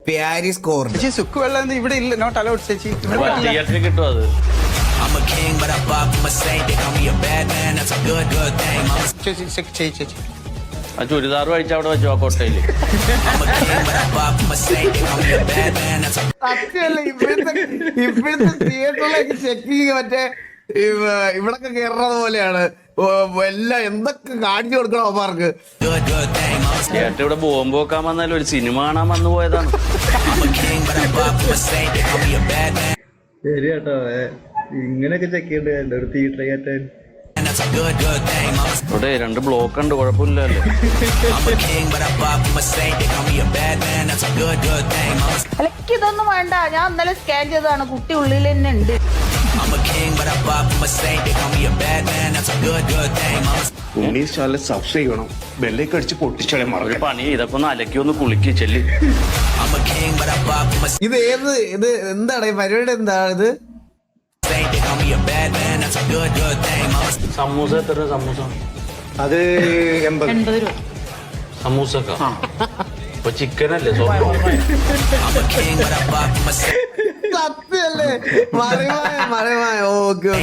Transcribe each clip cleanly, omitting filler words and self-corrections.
Paris corner. ചേച്ചി സുക്ക് വെള്ളം ഇവിടെ ഇല്ല, നോട്ട് അലൗഡ് ചേച്ചി. തിയേറ്ററിൽ കിട്ടും അത്. ചേച്ചി ആ ചുരിദാർ കഴിച്ച അവിടെ വെച്ചു ആ കൊട്ടയില്. സത്യമല്ല, ഇപ്പോഴത്തെ തിയേറ്ററിലേക്ക് ചെക്കിങ് മറ്റേ ഇവിടൊക്കെ കയറുന്നത് പോലെയാണ്. എല്ലാം എന്തൊക്കെ കാണിച്ചു കൊടുക്കണം അവന്മാർക്ക്. ചേട്ടൻ ഇവിടെ ബോംബ് വെക്കാൻ വന്നാലും ഒരു സിനിമ കാണാൻ വന്നു പോയതാണ്. ശരി കേട്ടോ, ഇങ്ങനെയൊക്കെ ചെക്ക് ചെയ്യേണ്ട ഒരു തിയേറ്റർ കയറ്റാൻ. ഇവിടെ 2 ബ്ലോക്ക് ഉണ്ട്, കുഴപ്പമില്ലല്ലോ. അലക്ക് ഇതൊന്നും വേണ്ട, ഞാൻ ഇന്നലെ സ്കാൻ ചെയ്തതാണ്, കുട്ടി ഉള്ളിൽ തന്നെ ഉണ്ട്. ഉണ്ണീസ് സബ്സ്ക്രൈബ് ചെയ്യണം, ബെല്ലേക്ക് അടിച്ച് പൊട്ടിച്ചളെ ഒരു മറക്കും. പണി ഇതൊക്കെ ഒന്ന് അലക്കി ഒന്ന് കുളിക്ക് ചെല്ലി. ഇത് എന്താണ് ഈ പരിപാടി? എന്താണ് ഇത്? സമൂസ എത്ര സമൂസ? അത് 80 രൂപ. സമൂസക്ക ഇപ്പൊ ചിക്കൻ അല്ലേ? സത്യല്ലേ? മറിമായ. ഓക്കെ.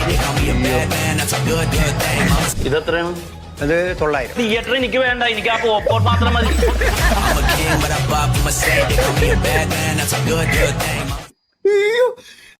ഇതെത്രയാണ്? അത് 900. തിയേറ്റർ എനിക്ക് വേണ്ട, എനിക്ക് ആ പോപ്കോൺ മാത്രം മതി. അയ്യോ,